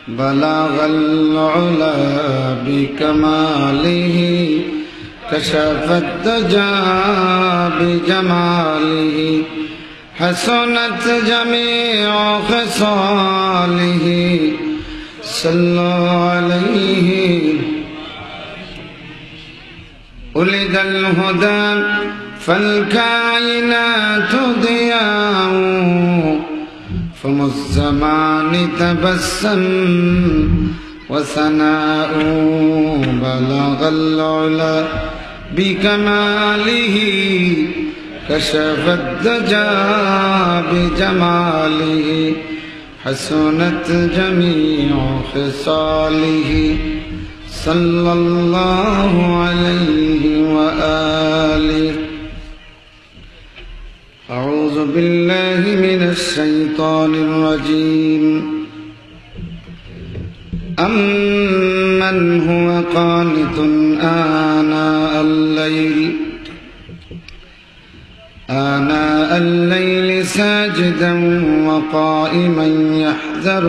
بلغ العلا بكماله كشف الدجى بجماله حسنت جميع خصاله صلوا عليه ولد الهدى فالكائنات ضياء فم الزمان تبسم وثناء بلغ العلا بكماله كشف الدجى بجماله حسنت جميع خصاله صلى الله عليه وآله. أعوذ بالله من الشيطان الرجيم. أمن هو قانت آناء الليل ساجدا وقائما يحذر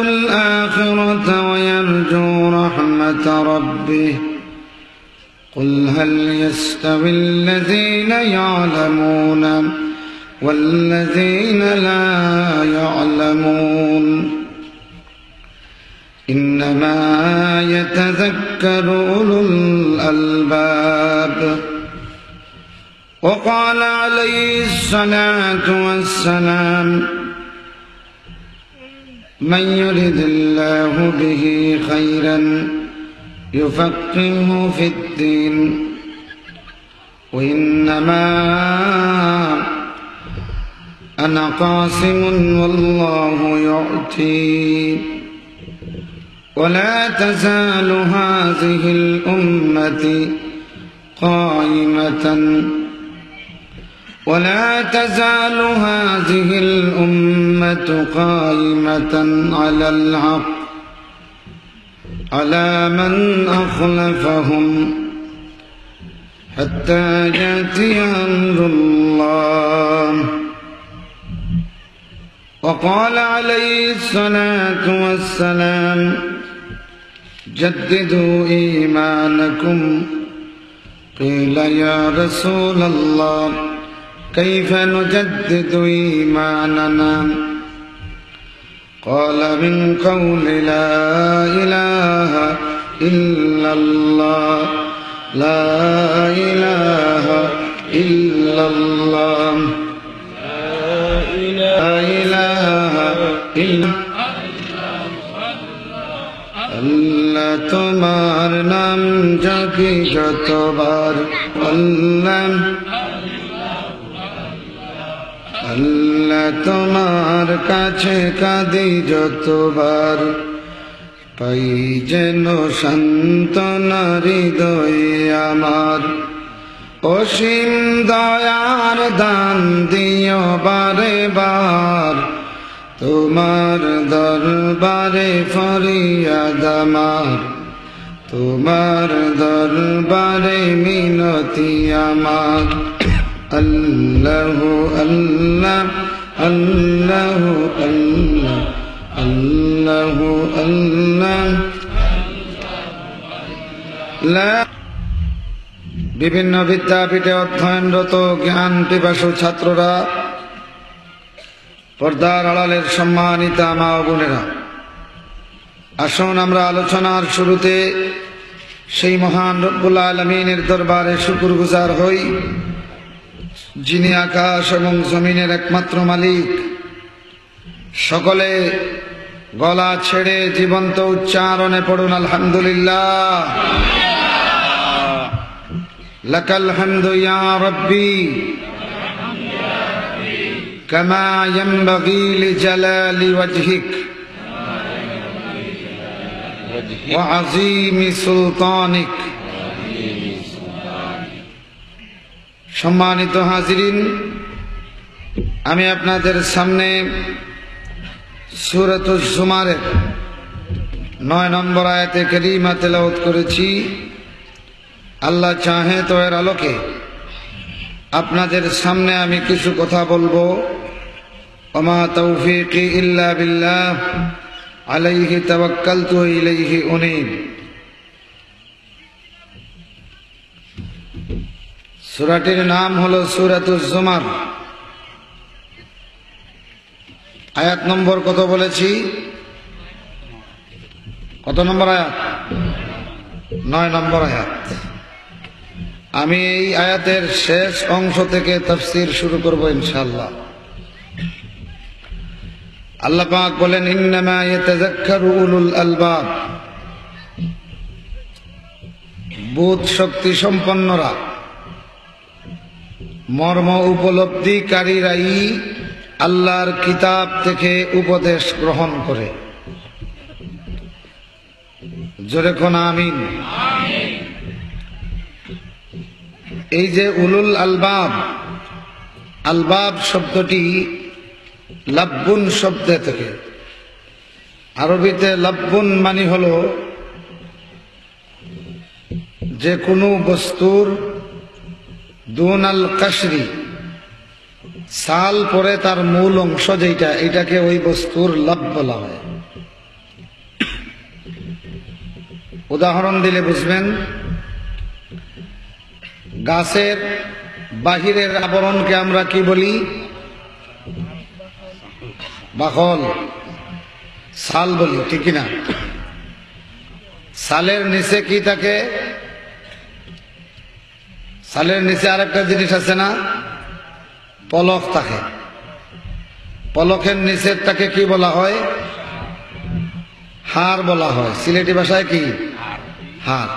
الآخرة ويرجو رحمة ربه قل هل يستوي الذين يعلمون والذين لا يعلمون إنما يتذكر أولو الألباب. وقال عليه الصلاة والسلام من يرد الله به خيرا يفقهه في الدين وإنما أنا قاسم والله يعطي ولا تزال هذه الأمة قائمة على الحق على من أخلفهم حتى يأتي أمر الله. وقال عليه الصلاة والسلام جددوا إيمانكم قيل يا رسول الله كيف نجدد إيماننا قال من قول لا إله إلا الله لا إله إلا الله لا إله إلا আল্লাহ তোমার নাম জপি যতবার আল্লাহ তোমার কাছে কাঁদি যতবার পাই যেন সান্ত্বনা হৃদয়ে আমার অসীম দয়ার দান দিও বারে বার তোমার দরবারে ফরিয়াদ আমার তোমার দরবারে মিনতি আমার আল্লাহ আল্লাহ আল্লাহ আল্লাহ আল্লাহ আল্লাহ। বিভিন্ন বিদ্যাপীঠে অধ্যয়নরত জ্ঞান পিপাসু ছাত্ররা, পর্দার আড়ালের সম্মানিতা মা ও বোনেরা, আসুন আমরা আলোচনার শুরুতে সেই মহান রব্বুল আলামিনের দরবারে শুকরগুজার হই, যিনি আকাশ এবং জমিনের একমাত্র মালিক। সকলে গলা ছেড়ে জীবন্ত উচ্চারণে পড়ুন আলহামদুলিল্লাহ। লাকাল হামদু ইয়া রাব্বি কামা ইয়ানবাগি লিজালালি ওয়াজহিক ওয়া আযীমি সুলতানিক। সম্মানিত হাজিরিন, আমি আপনাদের সামনে সূরাতুজ জুমারের 9 নম্বর আয়াতে কারিমা তেলাওয়াত করেছি। আল্লাহ চাহে তো এর আলোকে আপনাদের সামনে আমি কিছু কথা বলবো। ওমা তৌফিকি ইল্লা বিল্লাহ আলাইহি তাওয়াক্কালতু ইলাইহি উনীব। সূরাটির নাম হলো সূরাতুজ জুমার। আয়াত নম্বর কত বলেছি? কত নম্বর আয়াত? 9 নম্বর আয়াত। আমি এই আয়াতের শেষ অংশ থেকে তাফসীর শুরু করব ইনশাআল্লাহ। আল্লাহ পাক বলেন, ইন্নামা ইয়াতাযাক্কারু উলুল আলবাব। বুধ শক্তি সম্পন্নরা, মর্ম উপলব্ধিকারীরাই আল্লাহর কিতাব থেকে উপদেশ গ্রহণ করে। জোরে কোন আমিন। এই যে উলুল আলবাব, আলবাব শব্দটি লাব্বুন শব্দ থেকে, আরবিতে লাব্বুন মানে হলো যে কোনো বস্তুর দুনাল কাশরি, সাল পরে তার মূল অংশ যেটা, এটাকে ওই বস্তুর লাব বলা হয়। উদাহরণ দিলে বুঝবেন। গাছের বাহিরের আবরণকে আমরা কি বলি? বাকল, সাল বলি, ঠিক না? সালের নিচে কি থাকে? সালের নিচে আরেকটা জিনিস আছে না? পলক থাকে। পলকের নিচের তাকে কি বলা হয়? হাড় বলা হয়। সিলেটি ভাষায় কি? হাড়।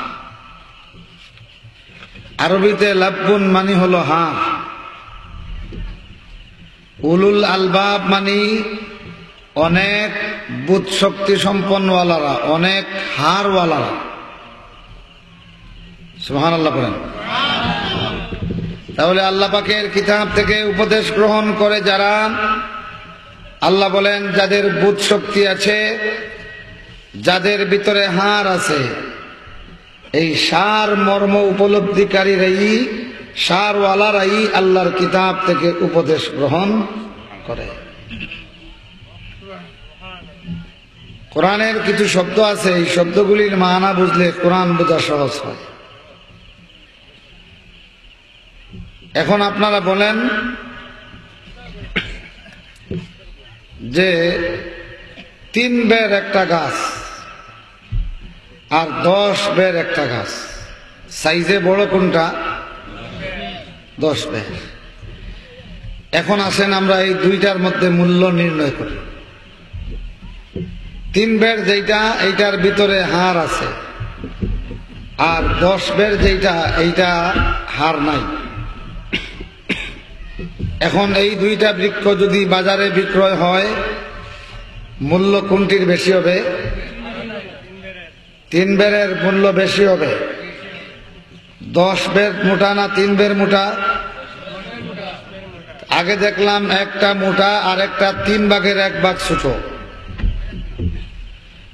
আরবিতে লাব্বুন মানে হলো হাড়। উলুল আলবাব মানে অনেক বুধ শক্তি সম্পন্নওয়ালারা, অনেক হাড়ওয়ালারা। সুবহানাল্লাহ বলেন। তাহলে আল্লাহ পাকের কিতাব থেকে উপদেশ গ্রহণ করে যারা, আল্লাহ বলেন যাদের বুধ শক্তি আছে, যাদের ভিতরে হাড় আছে, এই সার মর্ম উপলব্ধিকারীরাই, সারওয়ালারাই আল্লাহর কিতাব থেকে উপদেশ গ্রহণ করে। কোরআনের কিছু শব্দ আছে, এই শব্দগুলির মানা বুঝলে কোরআন বোঝা সহজ হয়। এখন আপনারা বলেন যে 3 বের একটা গাছ আর 10 বের একটা গাছ, সাইজে বড় কোনটা? 10 বের। এখন আসেন আমরা এই দুইটার মধ্যে মূল্য নির্ণয় করি। 3 বের যেটা, এইটার ভিতরে হাড় আছে, আর 10 বের যেটা, এইটা হাড় নাই। এখন এই দুইটা বৃক্ষ যদি বাজারে বিক্রয় হয়, মূল্য কোনটির বেশি হবে? 3 বেরের মূল্য বেশি হবে। 10 বের মোটা না 3 বের মোটা? আগে দেখলাম একটা মোটা আর একটা 3 ভাগের 1 ভাগ ছোট,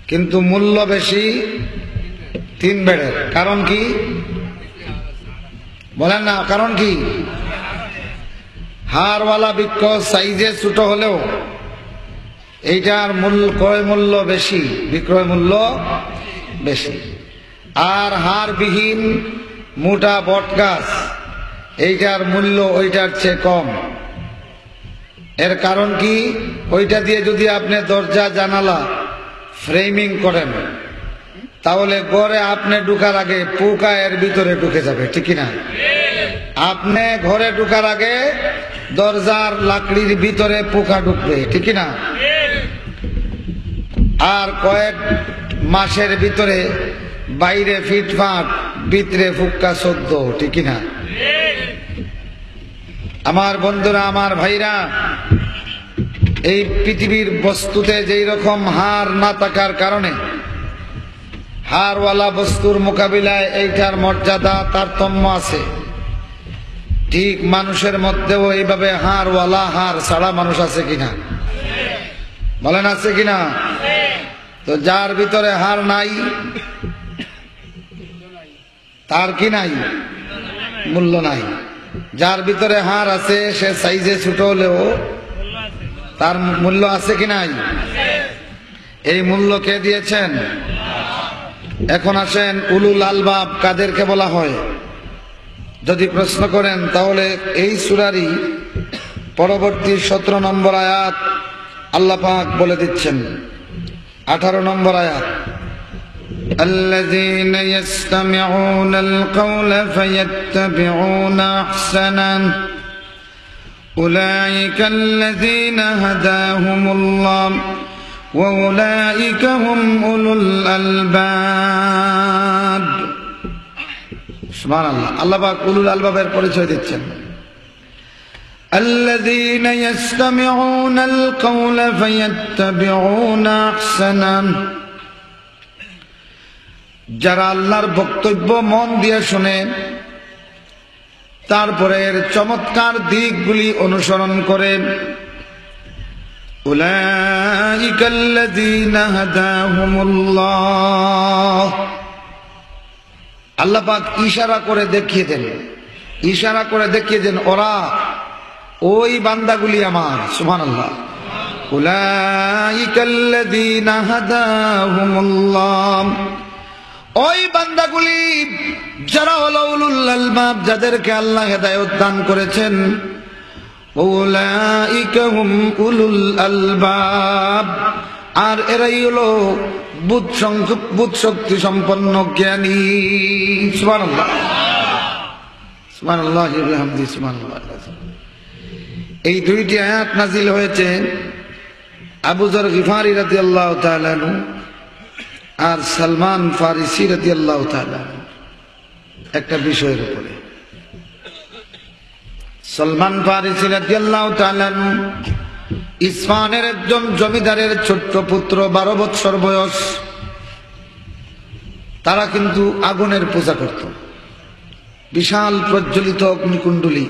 কিন্তু মূল্য বেশি 3 বেরের। কারণ কি বলেন না? কারণ কি? হাড়ওয়ালা বৃক্ষ সাইজে ছোট হলেও এইটার মূল্য, ক্রয় মূল্য বেশি, বিক্রয় মূল্য বেশি। আর হাড়বিহীন মোটা বট গাছ, এইটার মূল্য ওইটার চেয়ে কম। এর কারণ কি? ওইটা দিয়ে যদি আপনি দরজা জানালা ফ্রেমিং করেন, তাহলে ঘরে আপনি ঢুকার আগে পোকা এর ভিতরে ঢুকে যাবে, ঠিক না? আপনি ঘরে ঢুকার আগে দরজার লাকড়ির ভিতরে পোকা ঢুকবে, ঠিক না? আর কয়েক মাসের ভিতরে বাইরে ফিটফাট, ভিতরে ফুক্কা সদ্য, ঠিক না? আমার বন্ধুরা, আমার ভাইরা, এই পৃথিবীর বস্তুতে যেই রকম হার না থাকার কারণে হারওয়ালা বস্তুর মোকাবিলায় এইটার মর্যাদা তারতম্য আছে, ঠিক মানুষের মধ্যেও এইভাবে হারওয়ালা হার ছাড়া মানুষ আছে কিনা? বলেন আছে কিনা? তো যার ভিতরে হার নাই তার কি নাই? মূল্য নাই। যার ভিতরে হার আছে সে সাইজে ছোট হলেও তার মূল্য আছে কি নাই? এই মূল্য কে দিয়েছেন? এখন আসেন, উলুল আলবাব কাদেরকে বলা হয়? যদি প্রশ্ন করেন তাহলে এই সূরারই পরবর্তী 17 নম্বর আয়াত আল্লাহ পাক বলে দিচ্ছেন। 18 নম্বর আয়াত, الذين يستمعون القول فيتبعون أحسنه أولئك الذين هداهم الله وأولئك هم أولو الألباب। সুবহানাল্লাহ, আল্লাহ পাক উলুল আলবাবের পরিচয় দিচ্ছেন। الذين يستمعون القول فيتبعون أحسنه, যারা আল্লাহর বক্তব্য মন দিয়ে শুনে তারপরে এর চমৎকার দিকগুলি অনুসরণ করে। উলাইকাল্লাযীনা হাদাহুমুল্লাহ, আল্লাহ পাক ইশারা করে দেখিয়ে দেন, ওরা ওই বান্দাগুলি আমার। সুবহানাল্লাহ। উলাইকাল্লাযীনা হাদাহুমুল্লাহ, ওই বান্দাগুলি যারা হলো উলুল আলবাব, যাদেরকে আল্লাহ হেদায়েত দান করেছেন। উলাইকা হুম উলুল আলবাব, আর এরাই হলো বুদ্ধ শক্তি সম্পন্ন জ্ঞানী। সুবহানাল্লাহ, সুবহানাল্লাহ ওয়া বিহামদিহি, সুবহানাল্লাহ। এই দুইটি আয়াত নাযিল হয়েছে আবু যর গিফারি রাদিয়াল্লাহু তাআলা আনহু আর সালমান ফারিসি রাদিয়াল্লাহু তাআলা একটা বিষয়ের উপরে। সালমান ফারিসি রাদিয়াল্লাহু তাআলা ইসফানের একজন জমিদারের ছোট্ট পুত্র, 12 বছর বয়স। তারা কিন্তু আগুনের পূজা করত, বিশাল প্রজ্বলিত অগ্নিকুণ্ডলী,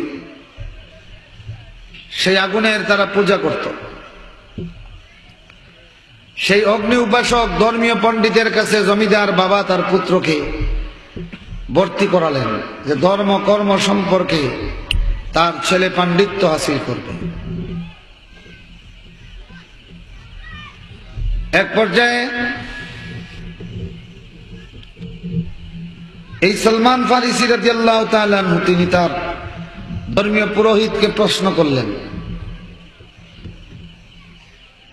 সেই আগুনের তারা পূজা করত। সেই অগ্নি উপাসক ধর্মীয় পণ্ডিতের কাছে জমিদার বাবা তার পুত্রকে ভর্তি করালেন যে ধর্ম কর্ম সম্পর্কে তার ছেলে পাণ্ডিত্য হাসিল করবে। এক পর্যায়ে এই সালমান ফারিসি রাদিয়াল্লাহু তাআলা আনহু তিনি তার ধর্মীয় পুরোহিতকে প্রশ্ন করলেন।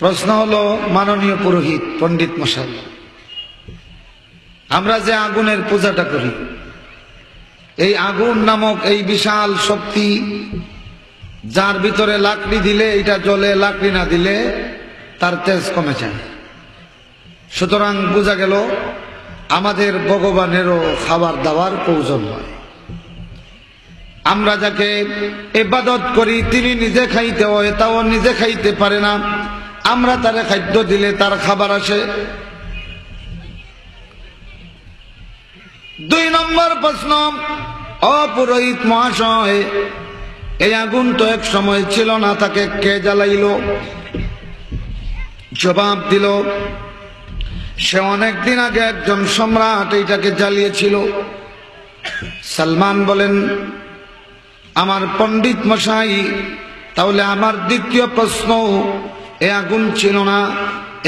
প্রশ্ন হলো, মাননীয় পুরোহিত পণ্ডিত মশাই, আমরা যে আগুনের পূজাটা করি, এই আগুন নামক এই বিশাল শক্তি, যার ভিতরে লাকড়ি দিলে এটা জ্বলে, লাকড়ি না দিলে তার তেজ কমে যায়। সুতরাং বোঝা গেল আমাদের ভগবানেরও খাবার দাবার প্রয়োজন হয়। আমরা যাকে ইবাদত করি তিনি নিজে খাইতে হয়, তাও নিজে খাইতে পারে না, আমরা তারে খাদ্য দিলে তার খাবার আসে। 2 নম্বর প্রশ্ন, অপুরোহিত মহাশয়, এই আগুন তো এক সময় ছিল না, তাকে কে জ্বালাইল? জবাব দিল, সে অনেকদিন আগে একজন সম্রাট এইটাকে জ্বালিয়েছিল। সালমান বলেন, আমার পণ্ডিত মশাই, তাহলে আমার দ্বিতীয় প্রশ্ন, এ আগুন ছিল না,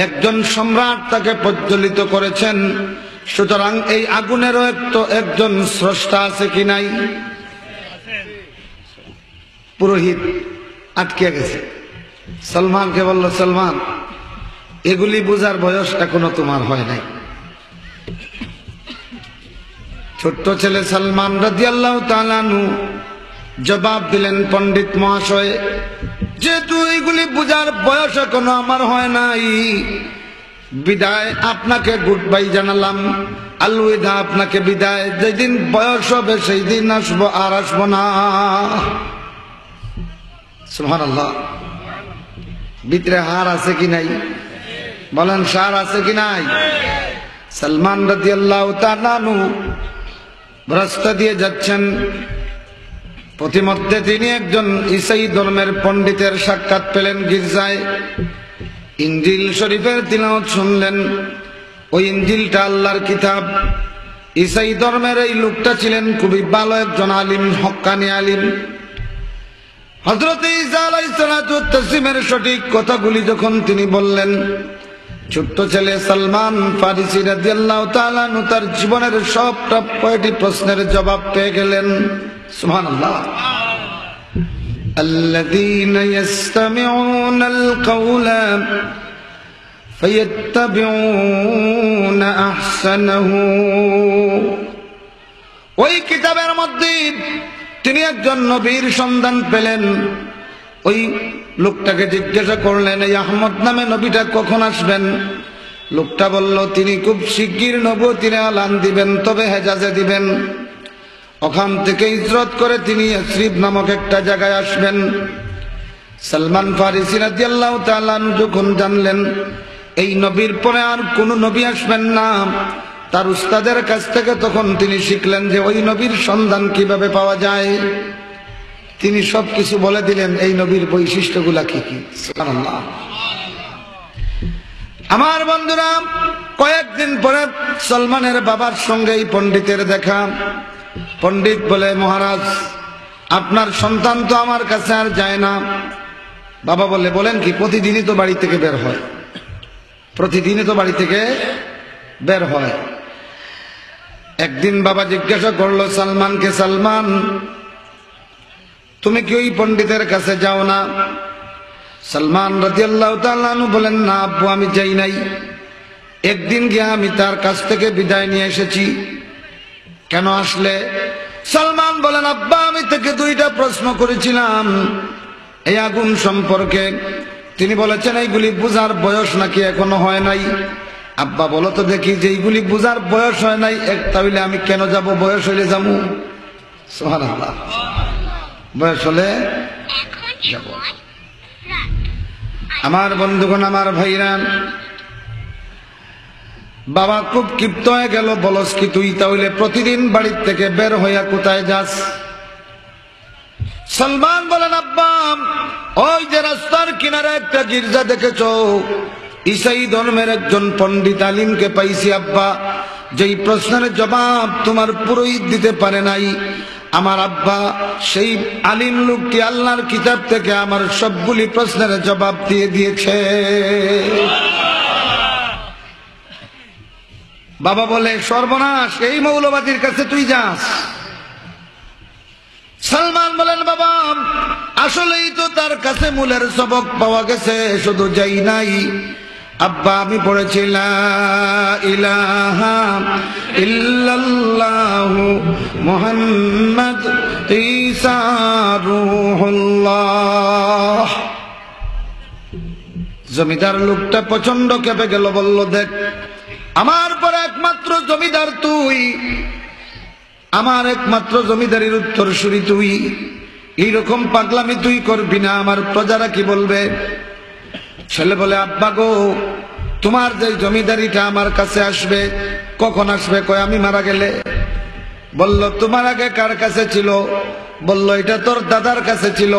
একজন সম্রাট তাকে প্রজ্বলিত করেছেন, সুতরাং এই আগুনেরও একজন স্রষ্টা আছে কি নাই? পুরোহিত আটকে গেছে। সালমানকে বলল, সালমান, এগুলি বুঝার বয়স এখনো তোমার হয় নাই। ছোট্ট ছেলে সালমান রাদিয়াল্লাহু তাআলা আনহু জবাব দিলেন, পণ্ডিত মহাশয়, যেহেতু এইগুলি বুঝার বয়স এখনো আমার হয় নাই, বিদায় আপনাকে গুড বাই জানালাম, আলবিদা, আপনাকে বিদায়। যেদিন বয়স হবে সেই দিন আসবো, আর আসবো না। সুবহানাল্লাহ। ভিতরে হার আছে কি নাই? বলেন, সার আছে কি নাই? সালমান রাদিয়াল্লাহু তাআলা আনহু রাস্তা দিয়ে যাচ্ছেন, প্রতিমধ্যে তিনি একজন ঈসাই ধর্মের পণ্ডিতের সাক্ষাৎ পেলেন গির্জায়। ইনজিল শরীফের তিলাওয়াত শুনলেন। ওই ইনজিলটা আল্লাহর কিতাব। ঈসাই ধর্মের এই লোকটা ছিলেন খুবই ভালো একজন আলিম, হক্কানি আলিম। হযরত ঈসা আলাইহিস সালাতু ওয়াত তাসলিমের সঠিক কথাগুলি যখন তিনি বললেন, ছোট্ট ছেলে সালমান ফারিসি রাদিয়াল্লাহু তাআলা আনহু তার জীবনের সবটা কয়টি প্রশ্নের জবাব পেয়ে গেলেন। সুবহানাল্লাহ। الذين يستمعون القول فيتبعون احسنه। ওই কিতাবের মধ্যে তিনি একজন নবীর সন্ধান পেলেন। ওই লোকটাকে জিজ্ঞাসা করলেন, এই আহমদ নামে নবীটা কখন আসবেন? লোকটা বলল, তিনি খুব শিগগির নবুয়তের এলান দিবেন, তবে হেজাজে দিবেন। ওখান থেকে হিজরত করে তিনি ইয়াসরিব নামক একটা জায়গায় আসবেন। সালমান ফারিসি রাদিয়াল্লাহু তাআলা আনহু যখন জানলেন এই নবীর পরে আর কোন নবী আসবেন না, তার উস্তাদের কাছ থেকে তখন তিনি শিখলেন যে ওই নবীর সন্ধান কিভাবে পাওয়া যায়। তিনি সবকিছু বলে দিলেন এই নবীর বৈশিষ্ট্যগুলা কি কি। সুবহানাল্লাহ। আমার বন্ধুরা, কয়েকদিন পরে সলমানের বাবার সঙ্গে এই পণ্ডিতের দেখা। পণ্ডিত বলে, মহারাজ আপনার সন্তান তো আমার কাছে আর যায় না। বাবা বলে, বলেন কি? প্রতিদিনই তো বাড়ি থেকে বের হয়, প্রতিদিনই তো বাড়ি থেকে বের হয়। একদিন বাবা জিজ্ঞাসা করলো সালমানকে, সালমান তুমি কি ওই পণ্ডিতের কাছে যাও না? সালমান রাদিয়াল্লাহু তাআলা আনহু বলেন, না আব্বু, আমি যাই নাই। একদিন গিয়ে আমি তার কাছ থেকে বিদায় নিয়ে এসেছি। কেন আসলে? সালমান বলেন, আব্বা আমি তাকে দুইটা প্রশ্ন করেছিলাম এই আগুন সম্পর্কে। তিনি বলেছেন এইগুলি বুঝার বয়স নাকি এখনো হয় নাই। আব্বা বলো তো দেখি, যে এইগুলি বুঝার বয়স হয় নাই, তাহলে আমি কেন যাব? বয়স হইলে যাবো। সুবহানাল্লাহ। বয়স হলে যাব। আমার বন্ধুগণ, আমার ভাইরা, বাবা খুব ক্ষিপ্ত হয়ে গেল। বলস কি তুই তাহলে প্রতিদিন বাড়ির থেকে বের হইয়া কোথায় যাস? সালমান বলেন, আব্বা ওই যে রাস্তার কিনারে একটা গির্জা দেখেছো, ঈসাই ধর্মের একজন পণ্ডিত আলিমকে পাইছি আব্বা, যেই প্রশ্নের জবাব তোমার পুরোহিত দিতে পারে নাই। আমার আব্বা সেই আলিম লোকটি আল্লাহর কিতাব থেকে আমার সবগুলি প্রশ্নের জবাব দিয়ে দিয়েছে। বাবা বলে, সর্বনাশ, এই মৌলবাদীর কাছে তুই যাস? সালমান বলেন, বাবা আসলেই তো তার কাছে মূলের সবক পাওয়া গেছে, শুধু যাই নাই আব্বা, আমি পড়েছি লা ইলাহা ইল্লাল্লাহু মুহাম্মদ ঈসা রূহুল্লাহ। জমিদার লোকটা প্রচন্ড কেঁপে গেল, বলল, দেখ আমার পরে একমাত্র জমিদার তুই, আমার একমাত্র জমিদারির উত্তরসূরি তুই, এইরকম পাগলামি তুই করবি না, আমার প্রজারা কি বলবে? ছেলে বলে, আব্বা গো, তোমার যে জমিদারিটা আমার কাছে আসবে, কখন আসবে? কয় আমি মারা গেলে। বলল, তোমার আগে কার কাছে ছিল? বলল, এটা তোর দাদার কাছে ছিল।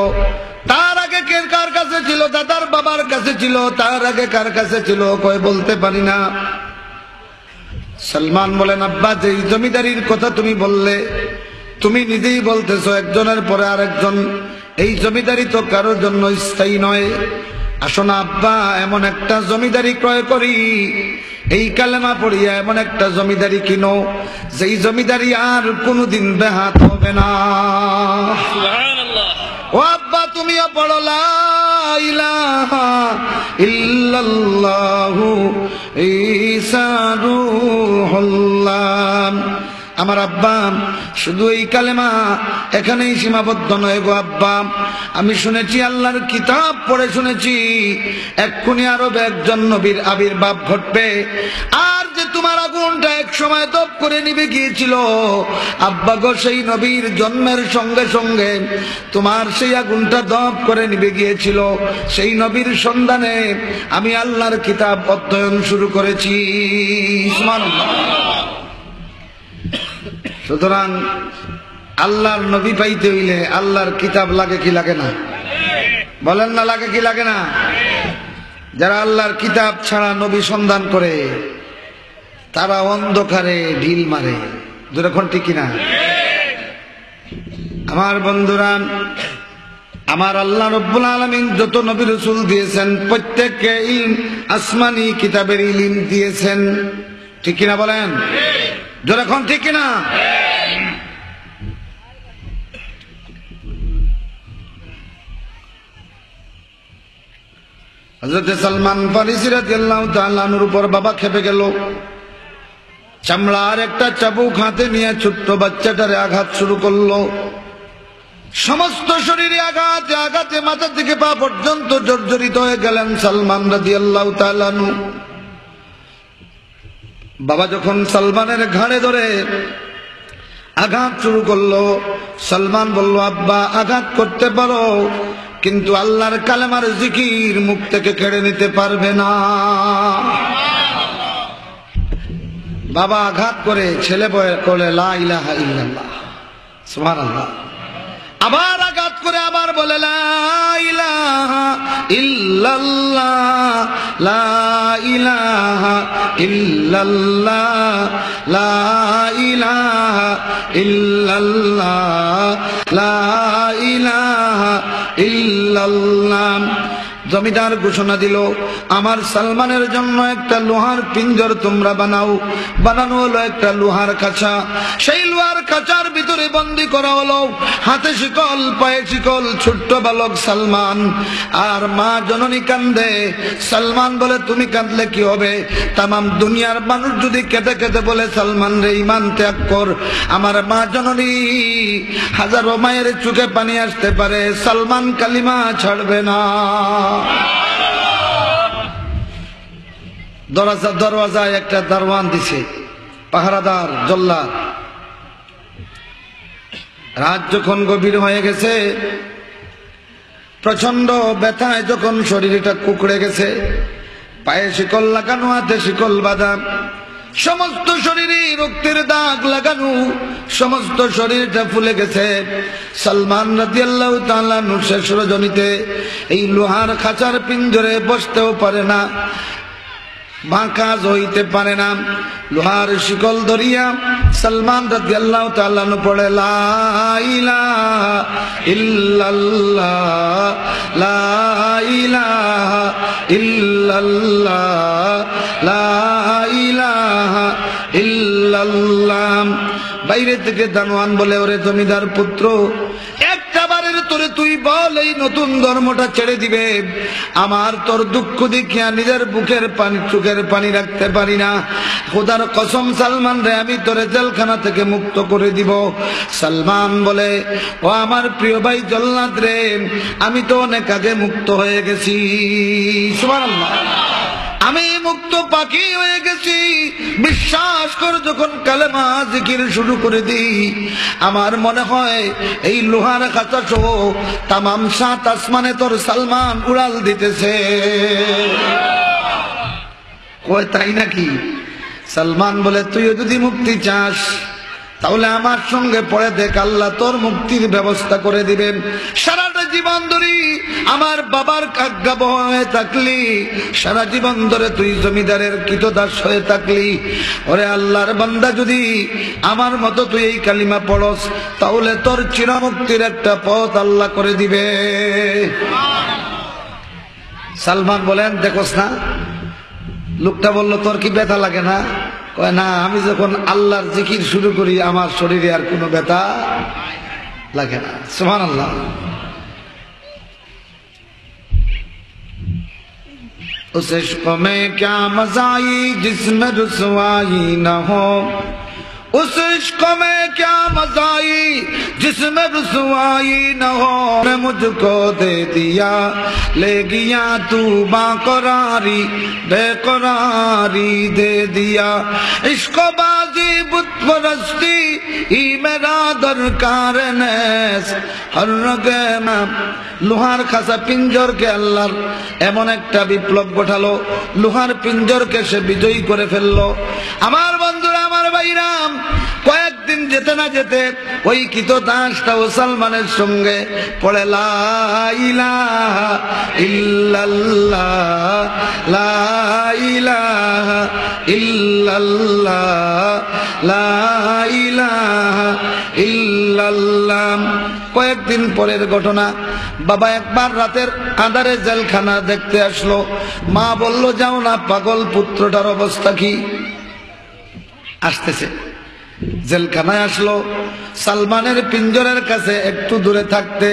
তার আগে কার কাছে ছিল? দাদার বাবার কাছে ছিল। তার আগে কার কাছে ছিল? কয় বলতে পারি না। সালমান বলেন, আব্বা যেই জমিদারির কথা তুমি বললে, তুমি নিজেই বলতেছো একজনের পরে আরেকজন, এই জমিদারি তো কারোর জন্য স্থায়ী নয়। আসো না আব্বা, এমন একটা জমিদারি ক্রয় করি, এই কালেমা পড়িয়া এমন একটা জমিদারি কিনো, যেই জমিদারি আর কোনোদিন বেহাত হবে না। সুবহানাল্লাহ। ও আব্বা, তুমিও পড়ো লা ইলাহা ইল্লাল্লাহু ঈসা রূহুল্লাহ। আমার আব্বা শুধু এই কালেমা এখানেই সীমাবদ্ধ নয় গো আব্বা, আমি শুনেছি, আল্লাহর কিতাব পড়ে শুনেছি, এক্ষুনি আরবে একজন নবীর আবির্ভাব ঘটবে, আর যে তোমার আগুনটা এক সময় দপ করে নিভে গিয়েছিল আব্বা গো, সেই নবীর জন্মের সঙ্গে সঙ্গে তোমার সেই আগুনটা দপ করে নিভে গিয়েছিল। সেই নবীর সন্ধানে আমি আল্লাহর কিতাব অধ্যয়ন শুরু করেছি। সুবহানাল্লাহ। সুতরাং আল্লাহর নবী পাইতে হইলে আল্লাহর কিতাব লাগে কি লাগে না? বলেন না, লাগে কি লাগে না? যারা আল্লাহর কিতাব ছাড়া নবী সন্ধান করে তারা অন্ধকারে ঢিল মারে। দুরকম ঠিক কিনা? আমার বন্ধুরা, আমার আল্লাহ রাব্বুল আলামিন যত নবী রাসূল দিয়েছেন প্রত্যেককে ইলম আসমানি কিতাবের ইলম দিয়েছেন। ঠিক কিনা বলেন? যখন ঠিক কিনা? হযরত সালমান ফারিসি রাদিয়াল্লাহু তাআলা আনহুর উপর বাবা খেপে গেল। চামড়ার একটা চাবুক হাতে নিয়ে ছোট্ট বাচ্চাটারে আঘাত শুরু করলো। সমস্ত শরীরে আঘাতে আঘাতে মাথা থেকে পা পর্যন্ত জর্জরিত হয়ে গেলেন সালমান রাদিয়াল্লাহু তাআলা আনহু। বাবা যখন সালমানের ঘাড়ে ধরে আঘাত শুরু করলো, সালমান বলল, আব্বা আঘাত করতে পারো, কিন্তু আল্লাহর কালেমার জিকির মুখ থেকে কেড়ে নিতে পারবে না। বাবা আঘাত করে ছেলে বলে লা ইলাহা ইল্লাল্লাহ, সুবহানাল্লাহ। আবার আঘাত করে আবার বলে লা ইলাহা ইল্লাল্লাহ, লা ইলাহা ইল্লাল্লাহ, লা ইলাহা ইল্লাল্লাহ, লা ইলাহা ইল্লাল্লাহ। জমিদার ঘোষণা দিল, আমার সালমানের জন্য একটা লোহার পিঞ্জর তোমরা বানাও। বানানো হলো একটা লোহার খাঁচা। সেই লোহার খাঁচার ভিতরে বন্দী করা হলো, হাতে শিকল পায়ে শিকল, ছোট্ট বালক সালমান। আর মা জননী কান্দে। সালমান বলে, তুমি কাঁদলে কি হবে? তামাম দুনিয়ার মানুষ যদি কেঁদে কেঁদে বলে সালমান রে ঈমান ত্যাগ কর, আমার মা জননী হাজারো মায়ের চোখে পানি আসতে পারে, সালমান কালিমা ছাড়বে না। দরওয়াজায় একটা দারওয়ান দিছে, পাহারাদার জল্লাদ। রাত যখন গভীর হয়ে গেছে, প্রচন্ড ব্যথায় যখন শরীরটা কুকড়ে গেছে, পায়ে শিকল লাগানো, হাতে শিকল বাঁধা, সমস্ত শরীরে রক্তের দাগ লাগানো, সমস্ত শরীরটা ফুলে গেছে। সালমান রাদিয়াল্লাহু তাআলা আনহু শেষ রজনীতে এই লোহার খাঁচার পিঞ্জরে বসতেও পারে না, বাঁকাজ হইতে পারে না। লোহার শিকল ধরিয়া সালমান রাদিয়াল্লাহু তাআলা আনহু পড়ে লা ইলাহা ইল্লাল্লাহ, লা ইলাহা ইল্লাল্লাহ, লা ইলাহা ইল্লাল্লাহ। বাইরে থেকে দানোয়ান বলে, ওরে জমিদার পুত্র, একটা বারের তোরে তুই বল এই নতুন ধর্মটা ছেড়ে দিবে। আমার তোর দুঃখ দেখিয়া নিজের বুকের পানি, চোখের পানি রাখতে পারি না। খোদার কসম সালমান রে, আমি তোরে জেলখানা থেকে মুক্ত করে দিব। সালমান বলে, ও আমার প্রিয় ভাই জল্লাদ রে, আমি তো অনেক আগে মুক্ত হয়ে গেছি। সুবহানাল্লাহ, আমি মুক্ত পাখি হয়ে গেছি। বিশ্বাস কর, যখন কালেমা জিকির শুরু করে দিই, আমার মনে হয় এই লোহার খাঁচা সহ তামাম সাত আসমানে তোর সালমান উড়াল দিতেছে। কয় তাই নাকি? সালমান বলে, তুইও যদি মুক্তি চাস তাহলে আমার সঙ্গে পড়ে দেখ, আল্লাহ তোর মুক্তির ব্যবস্থা করে দিবেন। সারাটা জীবন ধরে আমার বাবার আজ্ঞাবহ হয়ে থাকলি, সারা জীবন ধরে তুই জমিদারের কৃতদাস হয়ে থাকলি, ওরে আল্লাহর বান্দা, যদি আমার মতো তুই এই কালিমা পড়স তাহলে তোর চিরমুক্তির একটা পথ আল্লাহ করে দিবে। সালমান বলেন, দেখোস না, লোকটা বলল, তোর কি ব্যথা লাগে না? কয় না, আমি যখন আল্লাহর জিকির শুরু করি আমার শরীরে আর কোনো ব্যথা লাগে না। সুবহানাল্লাহ। उस इश्क में क्या मजा आई जिसमें रुसवाई न हो, उस इश्क में क्या मजा आई जिसमें रुसवाई न हो। मैं मुझको दे दिया ले गया तू बाक़रारी, बेक़रारी दे दिया। इश्क बाजी बुत परस्ती ही मेरा दरकार नेस, हर रगे में। লোহার খাঁচা পিঞ্জরকে আল্লাহর এমন একটা বিপ্লব ঘটালো, লোহার পিঞ্জরকে সে বিজয়ী করে ফেললো। আমার বন্ধুরা, আমার ভাইরাম, কয়েকদিন যেতে না যেতে ওই কৃতদাসটাও সালমানের সঙ্গে পড়ে লা ইলাহা ইল্লাল্লাহ, লা ইলাহা ইল্লাল্লাহ, লা ইলাহা ইল্লাল্লাহ। কয়েকদিন পরের ঘটনা, বাবা একবার রাতের আঁধারে জেলখানা দেখতে আসলো। মা বলল, যাও না, পাগল পুত্রটার অবস্থা কি? আসতেছে, জেলখানায় আসলো, সালমানের পিঞ্জরের কাছে একটু দূরে থাকতে।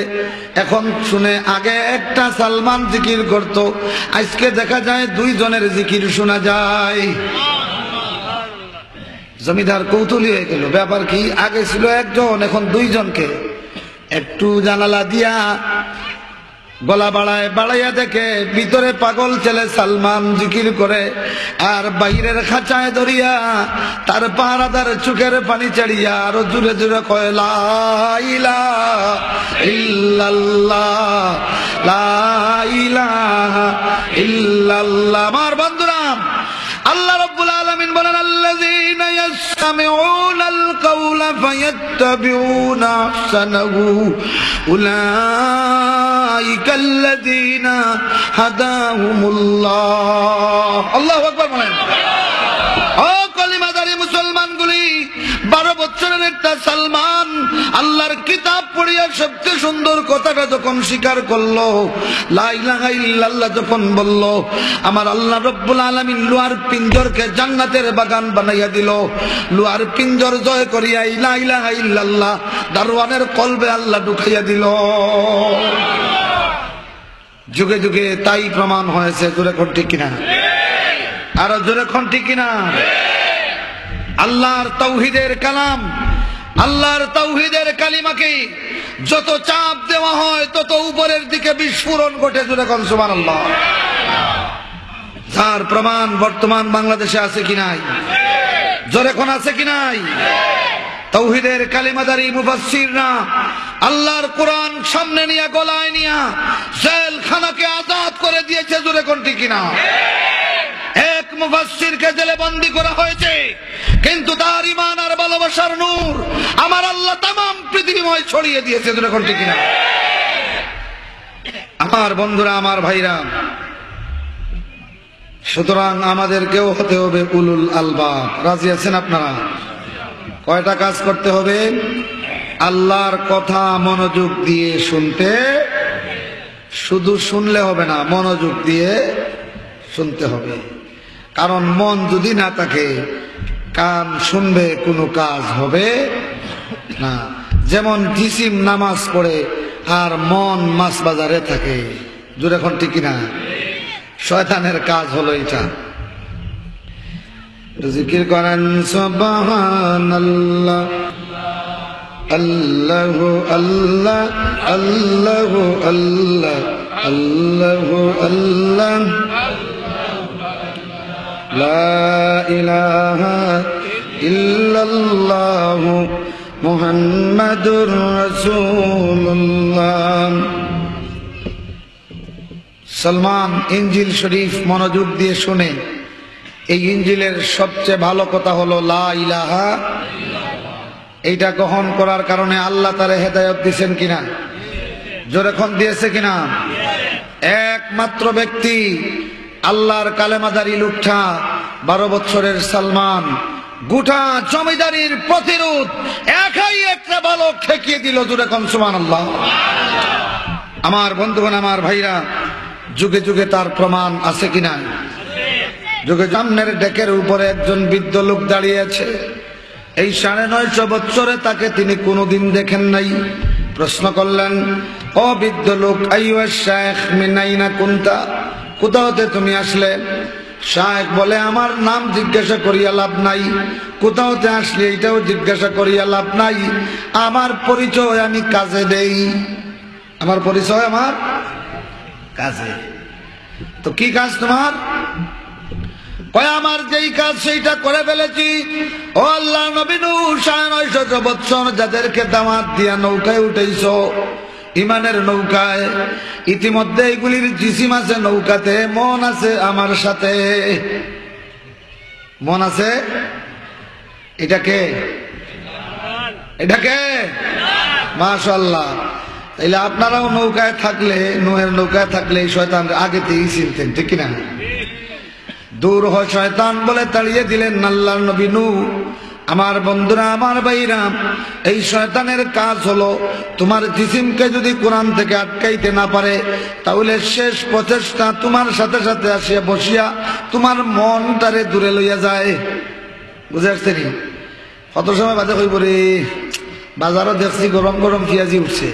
এখন শুনে, আগে একটা সালমান জিকির করত, আজকে দেখা যায় দুইজনের জিকির শোনা যায়। জমিদার কৌতূহলী হয়ে গেল, ব্যাপার কি? আগে ছিল একজন, এখন দুইজনকে। একটু জানালা দিয়া গলা বাড়াইয়া দেখে ভিতরে পাগল ছেলে সালমান জিকির করে, আর বাইরের খাঁচায় ধরিয়া তার পাহারাদার চোখের পানি চাড়িয়া আরো জোরে জোরে কয়, লা ইলাহা ইল্লাল্লাহ, লা ইলাহা ইল্লাল্লাহ। আমার বন্ধুরা, আল্লাহ রাব্বুল আলামিন বলেন, আল্লাযীনা ইয়াসতামিউনাল কাওলা ফায়াত্তাবিউনা আহসানাহু উলাইকাল্লাযীনা হাদাহুমুল্লাহ। আল্লাহু আকবার বলেন। ও কলিমাদারি মুসলমানগুলি, 12 বছরের একটা সালমান আল্লাহর কিতাব পড়িয়া সবচেয়ে সুন্দর কথাটা যখন স্বীকার করলো, লা ইলাহা ইল্লাল্লাহ যখন বলল, আমার আল্লাহ রব্বুল আলামিন লোহার পিঞ্জরকে জান্নাতের বাগান বানাইয়া দিল। লোহার পিঞ্জর জয় করিয়া লা ইলাহা ইল্লাল্লাহ দারওয়ানের কলবে আল্লাহ ঢুকাইয়া দিল। যুগে যুগে তাই প্রমাণ হয়েছে। জোরে কোন ঠিক কিনা? আরো জোরে কোন ঠিক কিনা? আল্লাহর তাওহীদের কালাম, আল্লাহর তাওহীদের কালিমাকে যত চাপ দেওয়া হয় তত উপরের দিকে বিস্ফোরণ ঘটে। জোরে কোন সুবহানাল্লাহ। যার প্রমাণ বর্তমান বাংলাদেশে আছে কি নাই? জোরে কোন আছে কি নাই? তাওহীদের কালিমাদারি মুফাসসিররা আল্লাহর কোরআন সামনে নিয়ে গলায় নিয়ে জেলখানাকে আজাদ করে দিয়েছে। জোরে কোন ঠিক কিনা? এক মুফাসসিরকে জেলে বন্দী করা হয়েছে, কিন্তু তার ঈমান আর ভালোবাসার নূর আমার আল্লাহ तमाम পৃথিবীময় ছড়িয়ে দিয়েছে। জোরে কোন ঠিক কিনা? আমার বন্ধুরা, আমার ভাইরা, সুতরাং আমাদেরকেও হতে হবে উলুল আলবাব। রাজি আছেন আপনারা? কয়টা কাজ করতে হবে? আল্লাহর কথা মনোযোগ দিয়ে শুনতে, শুধু শুনলে হবে না, মনোযোগ দিয়ে শুনতে হবে। কারণ মন যদি না থাকে, কান শুনবে, কোনো কাজ হবে না। যেমন জিসিম নামাজ পড়ে আর মন মাছ বাজারে থাকে। জোরে এখন ঠিক কিনা? শয়তানের কাজ হলো এটা। জিকির করেন সুবহানাল্লাহ, আল্লাহু আল্লাহ, আল্লাহু আল্লাহ, আল্লাহু আল্লাহ, লা ইলাহা ইল্লাল্লাহ মুহাম্মাদুর রাসূলুল্লাহ। সালমান ইনজিল শরীফ মনোযোগ দিয়ে শুনে, এই ইনজিলের সবচেয়ে ভালো কথা হলো লা ইলাহা। এইটা গ্রহণ করার কারণে আল্লাহ তারে হেদায়েত দিয়েছেন কিনা? জোরেখন দিয়েছে কিনা? একমাত্র ব্যক্তি আল্লাহর কালেমাদারি লুকটা 12 বছরের সালমান গোটা জমিদারির প্রতিরোধ একাই একটা বালক ঠেকিয়ে দিল। জোরেখন সুবহানাল্লাহ। আমার বন্ধুগণ, আমার ভাইরা, যুগে যুগে তার প্রমাণ আছে কিনা? যুগে সামনের ডেকের উপরে একজন বৃদ্ধ লোক দাঁড়িয়ে আছে। এই 950 বছরে তাকে তিনি কোনোদিন দেখেন নাই। প্রশ্ন করলেন, ও বৃদ্ধ লোক, আইয়ুয়া শাইখ মিন আইনা কুনতা, কোথা হতে তুমি আসলে? শাইখ বলে, আমার নাম জিজ্ঞাসা করিয়া লাভ নাই, কোথা হতে আসলে এটাও জিজ্ঞাসা করিয়া লাভ নাই। আমার পরিচয় আমি কাজে দেই। আমার পরিচয় আমার কাজে। তো কি কাজ তোমার? কয়, আমার যেই কাজ সেইটা করে ফেলেছি। ও আল্লাহ নবী নূহ 950 বছর যাদেরকে দাওয়াত দিয়া নৌকায় উঠেছো, ইমানের নৌকায়, ইতিমধ্যে এগুলির জিসিম আছে নৌকাতে, মন আছে আমার সাথে। মন আছে। এটাকে এটাকে মাশাআল্লাহ। তাইলে আপনারাও নৌকায় থাকলে, নূহের নৌকায় থাকলে এই শয়তান আগে থেকেই চিনতেন, ঠিক কিনা? দূর হয় শয়তান বলে তাড়িয়ে দিলেন আল্লাহর নবী নূহ। আমার বন্ধুরা, আমার ভাইরা, এই শয়তানের কাজ হলো তোমার জিসিমকে যদি কোরআন থেকে আটকাইতে না পারে, তাহলে শেষ প্রচেষ্টা তোমার সাথে সাথে আসিয়া বসিয়া তোমার মনটারে দূরে লইয়া যায়। বুঝে আসছে নি? কত সময় বাদে কইব রে, বাজারও দেখছি গরম গরম পেঁয়াজি উঠছে,